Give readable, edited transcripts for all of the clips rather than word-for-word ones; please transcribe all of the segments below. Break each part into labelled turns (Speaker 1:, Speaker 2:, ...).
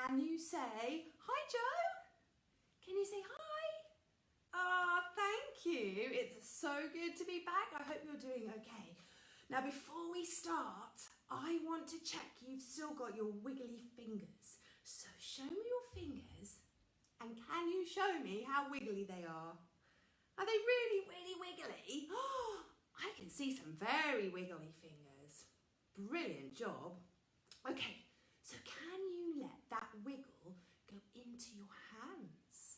Speaker 1: can you say, hi Joe? Can you say hi? Oh, thank you. It's so good to be back. I hope you're doing okay. Now, before we start, I want to check you've still got your wiggly fingers. So show me your fingers and can you show me how wiggly they are? Are they really, really wiggly? Oh, I can see some very wiggly fingers. Brilliant job. Okay, so can you let that wiggle go into your hands?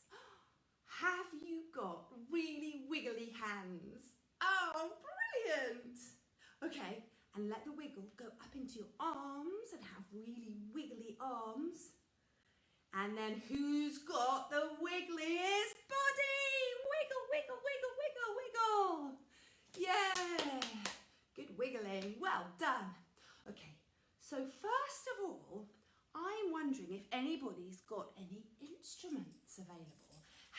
Speaker 1: Have you got really wiggly hands? Oh, brilliant! Okay, and let the wiggle go up into your arms and have really wiggly arms. And then who's got the wiggliest body? Wiggle, wiggle, wiggle, wiggle, wiggle. Yeah, good wiggling. Well done. Okay, so first of all, I'm wondering if anybody's got any instruments available.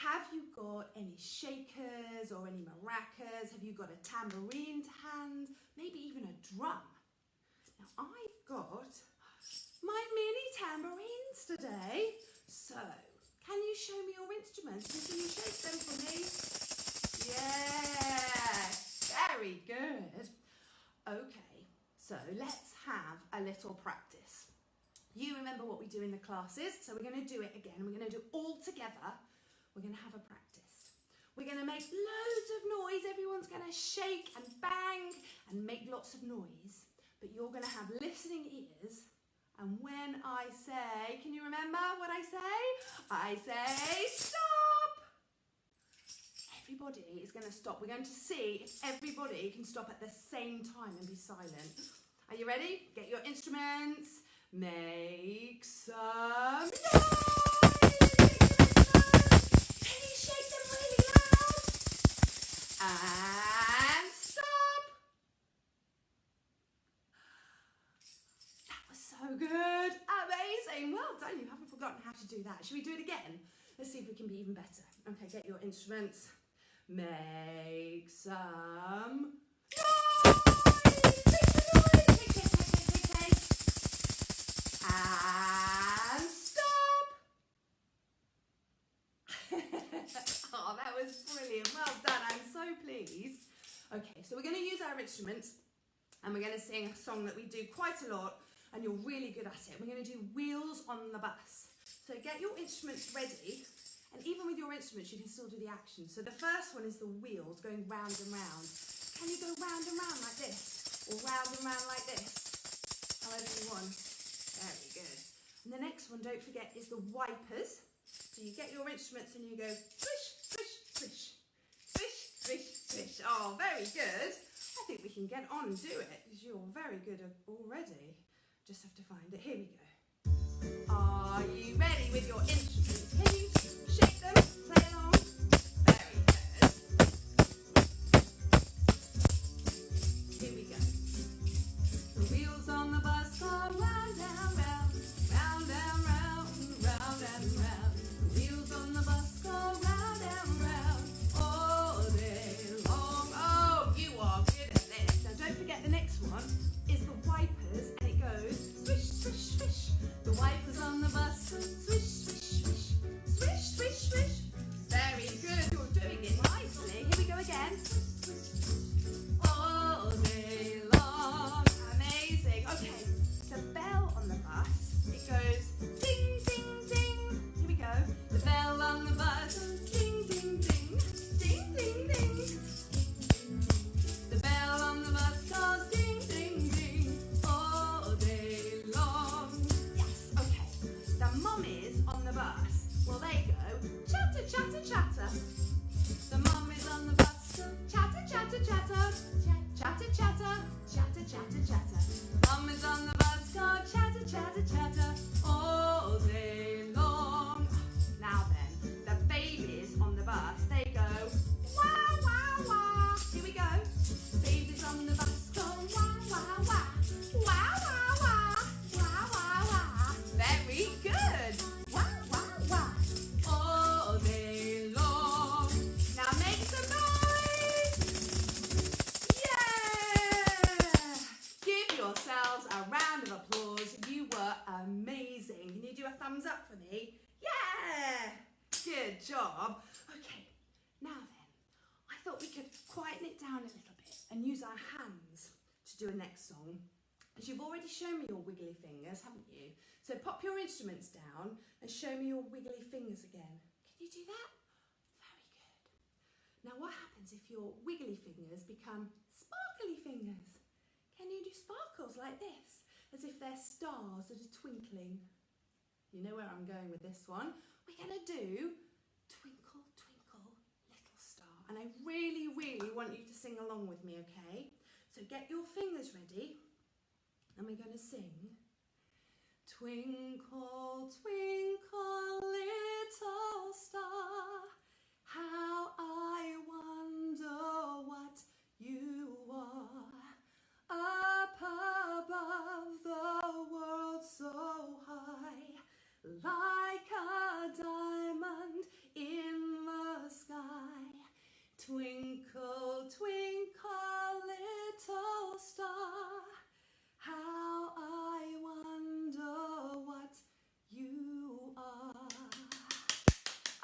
Speaker 1: Have you got any shakers or any maracas? Have you got a tambourine to hand? Maybe even a drum? Now I've got my mini tambourines today. So, can you show me your instruments and can you shake them for me? Yeah, very good. Okay, so let's have a little practice. You remember what we do in the classes, so we're going to do it again. We're going to do it all together. We're going to have a practice. We're going to make loads of noise. Everyone's going to shake and bang and make lots of noise. But you're going to have listening ears. And when I say, can you remember what I say? I say stop. Everybody is going to stop. We're going to see if everybody can stop at the same time and be silent. Are you ready? Get your instruments. Make some noise. Can you shake them really loud? And stop. That was so good. Amazing. Well done. You haven't forgotten how to do that. Should we do it again? Let's see if we can be even better. Okay, get your instruments. Make some noise. Make some noise. Take. And stop. Oh, that was brilliant. Well done. I'm so pleased. Okay, so we're going to use our instruments and we're going to sing a song that we do quite a lot and you're really good at it. We're going to do Wheels on the Bus. So get your instruments ready, and even with your instruments you can still do the action. So the first one is the wheels going round and round. Can you go round and round like this? Or round and round like this? However you want. Very good. And the next one, don't forget, is the wipers. So you get your instruments and you go swish, swish, swish. Swish, swish, swish. Oh, very good. I think we can get on and do it because you're very good already. Just have to find it. Here we go. Are you ready with your instruments? Can you shake them? Play along? Very good. Here we go. The wheels on the bus go round and round, round and round, round and round. The wheels on the bus go round and round all day long. Oh, you are good at this. Now don't forget the next one is the wipers, and it goes swish, swish, swish. The wipers on the bus, swish, swish, swish, swish, swish, swish. Very good, you're doing it nicely. Here we go again. All day long. Amazing. Okay, the bell on the bus, it goes ding, ding, ding. Here we go. The bell on the bus, ding, ding, ding, ding, ding, ding. The bell on the bus goes ding, ding, ding, all day long. Yes, okay. The mummies on the bus, well they go chatter, chatter, chatter. The mummies on the bus, chatter, chatter, chatter, chatter, chatter, chatter, chatter, chatter. Mummies on the bus go chatter, chatter, chatter, all day long. Now then, the babies on the bus, they go wah, wah, wah. Here we go. Babies on the bus go wah, wah, wah. Wah, wah, wah. Wah, wah, wah. Very good. Wah, wah, wah. All day long. Now make some noise. Yeah. Give yourself yourselves a round of applause. You were amazing. Can you do a thumbs up for me? Yeah! Good job. Okay, now then, I thought we could quieten it down a little bit and use our hands to do a next song. As you've already shown me your wiggly fingers, haven't you? So pop your instruments down and show me your wiggly fingers again. Can you do that? Very good. Now what happens if your wiggly fingers become sparkly fingers? Can you do sparkles like this? As if they're stars that are twinkling. You know where I'm going with this one. We're going to do Twinkle, Twinkle, Little Star. And I really, really want you to sing along with me, okay? So get your fingers ready. And we're going to sing. Twinkle, twinkle, little star, how I wonder what you are. Up above the world so high, like a diamond in the sky. Twinkle, twinkle, little star, how I wonder what you are.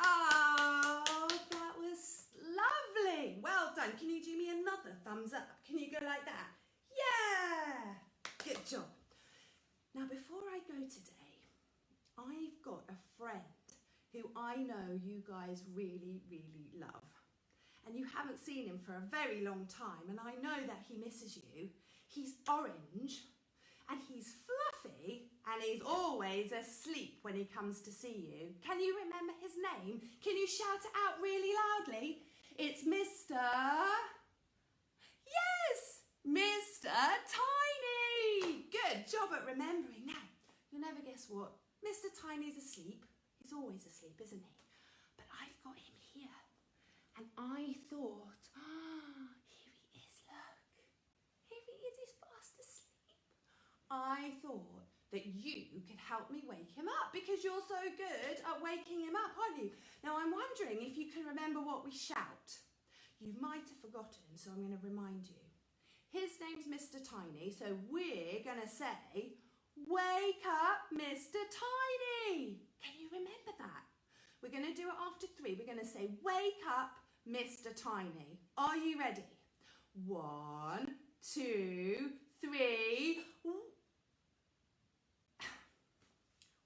Speaker 1: Oh, that was lovely. Well done. Can you do me another thumbs up? Can you go like that? Yeah. Good job. Now, before I go today, I've got a friend who I know you guys really, really love. And you haven't seen him for a very long time, and I know that he misses you. He's orange, and he's fluffy, and he's always asleep when he comes to see you. Can you remember his name? Can you shout it out really loudly? It's Mr. Yes, Mr. Tiny. Good job at remembering. Now, you'll never guess what. Mr. Tiny's asleep. He's always asleep, isn't he? But I've got him here. And I thought, here he is, look. Here he is, he's fast asleep. I thought that you could help me wake him up because you're so good at waking him up, aren't you? Now, I'm wondering if you can remember what we shout. You might have forgotten, so I'm going to remind you. His name's Mr. Tiny, so we're going to say, wake up, Mr. Tiny. Can you remember that? We're going to do it after 3. We're going to say, wake up, Mr. Tiny. Are you ready? 1, 2, 3.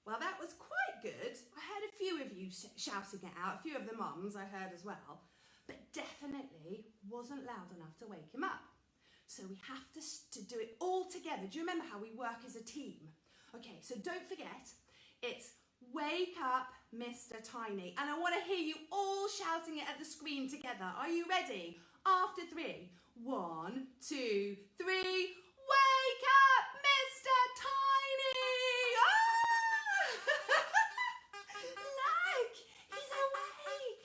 Speaker 1: Well, that was quite good. I heard a few of you shouting it out, a few of the mums I heard as well, but definitely wasn't loud enough to wake him up. So we have to do it all together. Do you remember how we work as a team? Okay, so don't forget, it's wake up, Mr. Tiny. And I want to hear you all shouting it at the screen together. Are you ready? After 3. 1, 2, 3. Wake up, Mr. Tiny! Look, he's awake.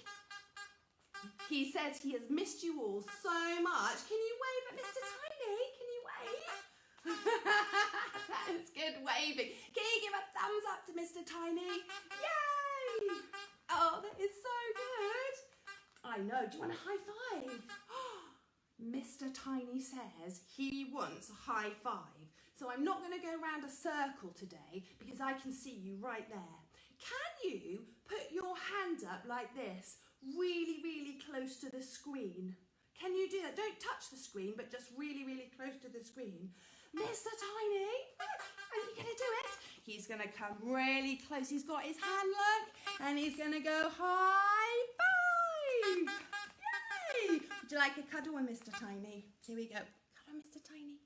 Speaker 1: He says he has missed you all so much. Can you wave at Mr. Tiny? Can you wave? That's good waving. Can you give a thumbs up to Mr. Tiny? Yay! Oh, that is so good. I know. Do you want a high five? Mr. Tiny says he wants a high five. So I'm not going to go around a circle today because I can see you right there. Can you put your hand up like this, really, really close to the screen? Can you do that? Don't touch the screen, but just really, really close to the screen. Mr. Tiny, are you going to do it? He's going to come really close. He's got his hand, look, and he's going to go high five. Yay! Would you like a cuddle with Mr. Tiny? Here we go. Cuddle, Mr. Tiny.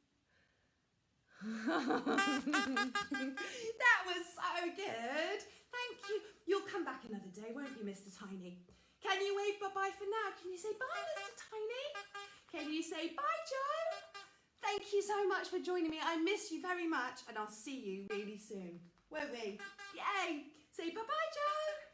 Speaker 1: That was so good. Thank you. You'll come back another day, won't you, Mr. Tiny? Can you wave bye-bye for now? Can you say bye, Mr. Tiny? Can you say bye, Joe? Thank you so much for joining me. I miss you very much, and I'll see you really soon. Won't we? Yay! Say bye-bye, Joe.